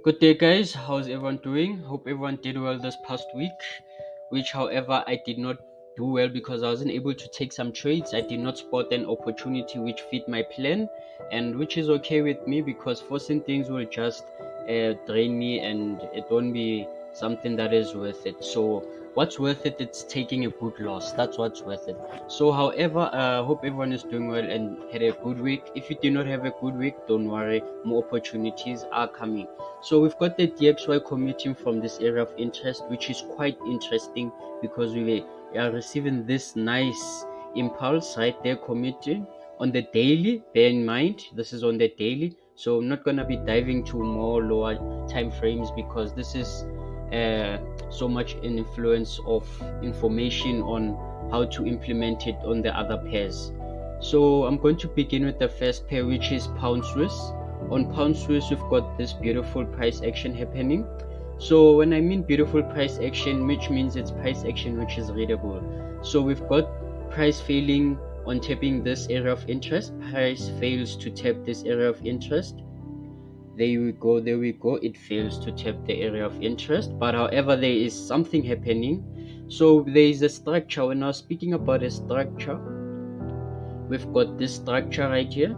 Good day, guys. How's everyone doing? Hope everyone did well this past week, which, however, I did not do well because I wasn't able to take some trades. I did not spot an opportunity which fit my plan, and which is okay with me because forcing things will just drain me and it won't be something that is worth it. So what's worth it? It's taking a good loss. That's what's worth it. So however, hope everyone is doing well and had a good week. If you did not have a good week, don't worry, more opportunities are coming. So we've got the DXY commuting from this area of interest, which is quite interesting because we are receiving this nice impulse right there commuting on the daily. Bear in mind, this is on the daily. So I'm not going to be diving to more lower time frames because this is so much an influence of information on how to implement it on the other pairs. So I'm going to begin with the first pair, which is pound Swiss. On pound Swiss, we've got this beautiful price action happening. So when I mean beautiful price action, which means it's price action which is readable. So we've got price failing on tapping this area of interest. Price fails to tap this area of interest. There we go, it fails to tap the area of interest. But however, there is something happening. So there is a structure. When I was speaking about a structure, we've got this structure right here.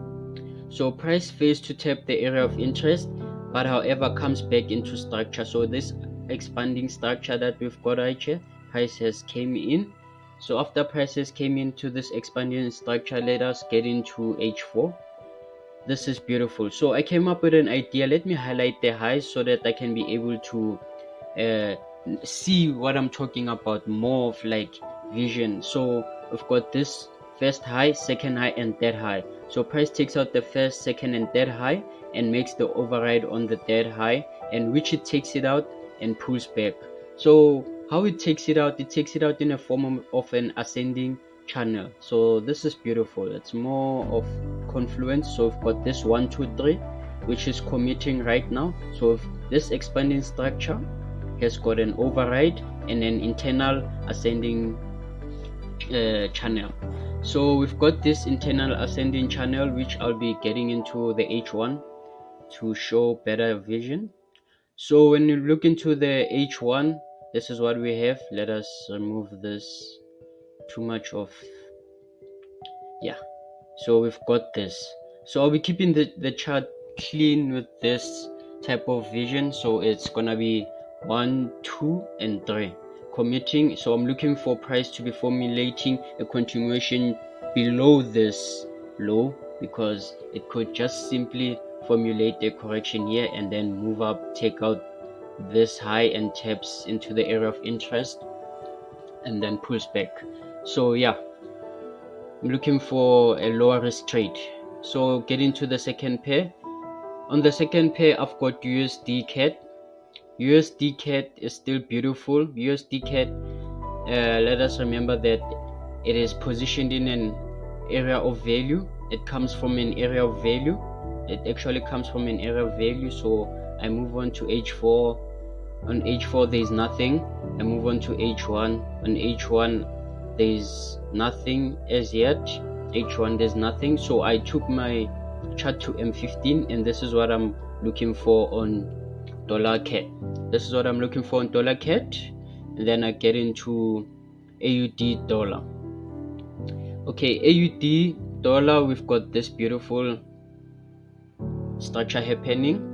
So price fails to tap the area of interest, but however comes back into structure. So this expanding structure that we've got right here, price has came in. So after prices came into this expanding structure, let us get into H4. This is beautiful. So I came up with an idea. Let me highlight the highs so that I can be able to see what I'm talking about, more of like vision. So we've got this first high, second high, and third high. So price takes out the first, second, and third high and makes the override on the third high, and which it takes it out and pulls back. So how it takes it out in a form of an ascending channel. So this is beautiful. It's more of confluence. So we've got this 1 2 3, which is committing right now. So if this expanding structure has got an override and an internal ascending channel. So we've got this internal ascending channel, which I'll be getting into the H1 to show better vision. So when you look into the H1, this is what we have. Let us remove this too much of, yeah. So we've got this. So I'll be keeping the chart clean with this type of vision. So it's gonna be 1 2 and 3 committing. So I'm looking for price to be formulating a continuation below this low, because it could just simply formulate a correction here and then move up, take out this high and taps into the area of interest and then pulls back. So yeah, I'm looking for a lower risk trade. So get into the second pair. On the second pair, I've got USD CAD. USD CAD is still beautiful. USD CAD, let us remember that it is positioned in an area of value. It comes from an area of value. It actually comes from an area of value. So I move on to H4. On H4 there is nothing. I move on to H1. On H1 there is nothing as yet. H1 there's nothing. So I took my chart to M15, and this is what I'm looking for on dollar CAD. This is what I'm looking for on dollar CAD, and then I get into AUD dollar. Okay, AUD dollar, we've got this beautiful structure happening.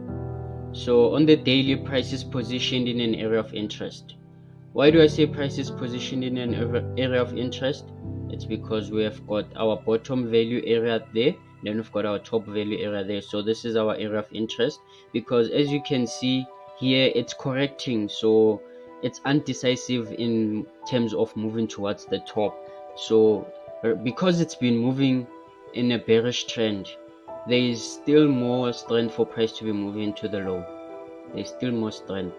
So on the daily, price is positioned in an area of interest. Why do I say price is positioned in an area of interest? It's because we have got our bottom value area there, then we've got our top value area there. So this is our area of interest, because as you can see here, it's correcting, so it's undecisive in terms of moving towards the top. So because it's been moving in a bearish trend, there is still more strength for price to be moving to the low. There's still more strength,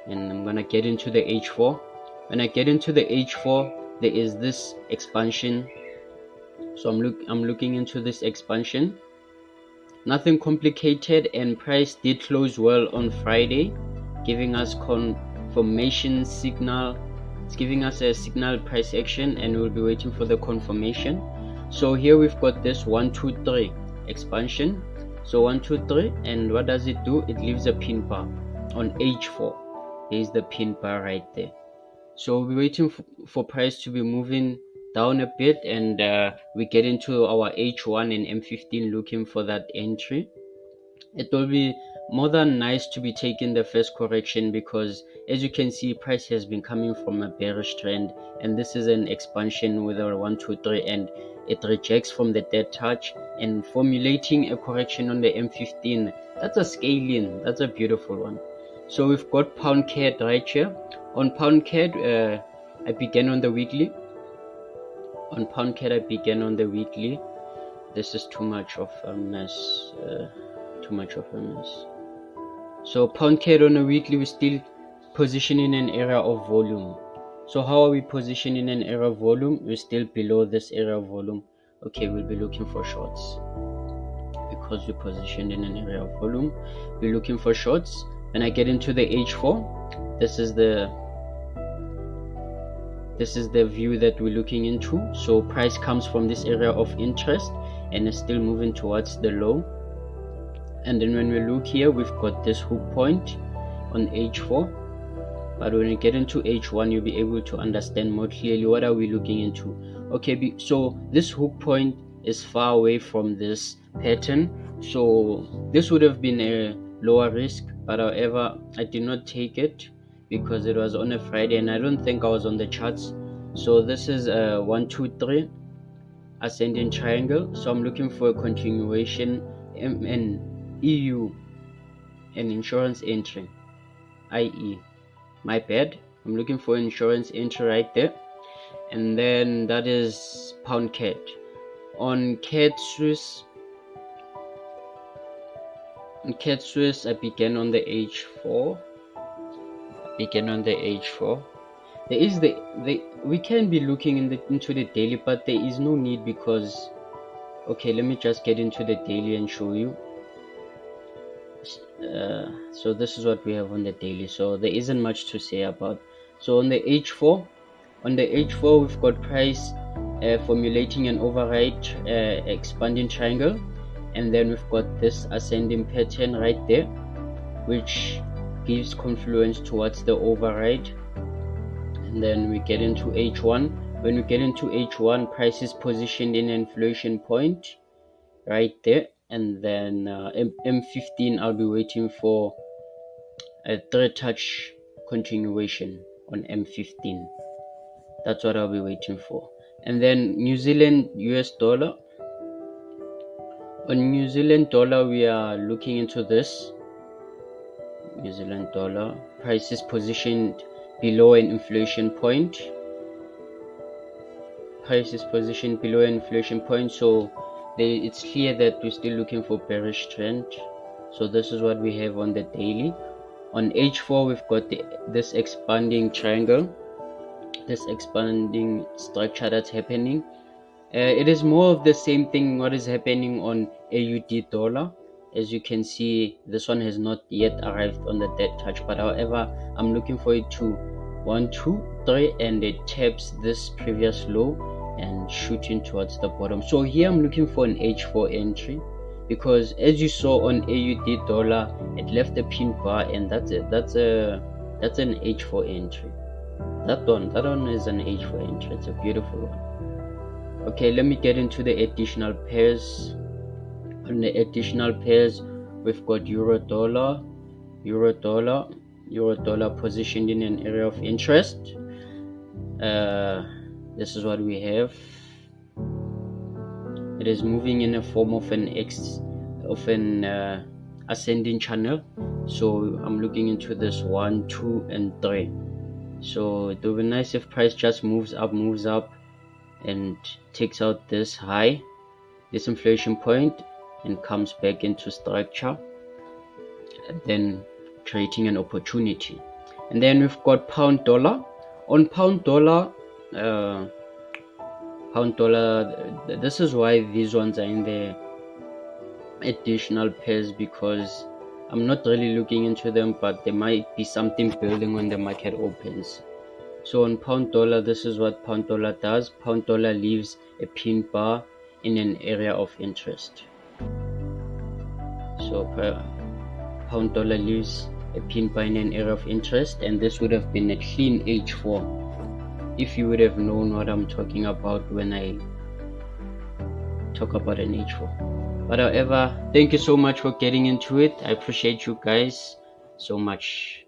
and I'm gonna get into the H4. When I get into the H4, there is this expansion. So I'm looking into this expansion. Nothing complicated, and price did close well on Friday, giving us confirmation signal. It's giving us a signal price action, and we'll be waiting for the confirmation. So here we've got this 1 2 3. expansion. So 1 2 3, and what does it do? It leaves a pin bar on H4. There's the pin bar right there. So we're waiting for price to be moving down a bit, and we get into our H1 and M15 looking for that entry. It will be more than nice to be taking the first correction, because as you can see, price has been coming from a bearish trend, and this is an expansion with a 1 2 3, and it rejects from the dead touch and formulating a correction on the M15. That's a scaling. That's a beautiful one. So we've got pound CAD right here. On pound CAD, I began on the weekly. On pound CAD, I began on the weekly. This is too much of a mess. So pound CAD on a weekly, we still position in an area of volume. So how are we positioning an area of volume? We're still below this area of volume. Okay, we'll be looking for shorts because we're positioned in an area of volume. We're looking for shorts. When I get into the H4, this is the view that we're looking into. So price comes from this area of interest and is still moving towards the low. And then when we look here, we've got this hook point on H4. But when we get into H1, you'll be able to understand more clearly what are we looking into. Okay, so this hook point is far away from this pattern. So this would have been a lower risk, but however, I did not take it because it was on a Friday and I don't think I was on the charts. So this is a 1 2 3 ascending triangle. So I'm looking for a continuation, an EU, an insurance entry, IE. My bad. I'm looking for insurance entry right there. And then that is pound CAD. On CAD Swiss, I began on the H4. There is we can be looking into the daily, but there is no need because, okay, let me just get into the daily and show you. So this is what we have on the daily, so there isn't much to say about. So on the H4, we've got price formulating an override expanding triangle, and then we've got this ascending pattern right there, which gives confluence towards the override. And then we get into H1. When we get into H1, price is positioned in an inflation point right there. And then M15, I'll be waiting for a third touch continuation on M15. That's what I'll be waiting for. And then New Zealand US dollar. On New Zealand dollar, we are looking into this. New Zealand dollar price is positioned below an inflation point. So it's clear that we're still looking for bearish trend. So this is what we have on the daily. On H4, we've got this expanding triangle, this expanding structure that's happening. It is more of the same thing what is happening on AUD dollar. As you can see, this one has not yet arrived on the dead touch, but however, I'm looking for it to 1 2 3, and it taps this previous low and shooting towards the bottom. So here I'm looking for an H4 entry, because as you saw on AUD dollar, it left a pin bar, and that's an H4 entry. That one is an H4 entry. It's a beautiful one. Okay, let me get into the additional pairs. On the additional pairs, we've got euro dollar positioned in an area of interest. This is what we have. It is moving in a form of an ascending channel. So I'm looking into this 1 2 and 3. So it will be nice if price just moves up and takes out this high, this inflation point, and comes back into structure, and then creating an opportunity. And then we've got pound dollar. On pound dollar, this is why these ones are in the additional pairs, because I'm not really looking into them, but there might be something building when the market opens. So on pound dollar, this is what pound dollar does. Pound dollar leaves a pin bar in an area of interest. So pound dollar leaves a pin by an area of interest, and this would have been a clean H4 if you would have known what I'm talking about when I talk about an H4. But however, thank you so much for getting into it. I appreciate you guys so much.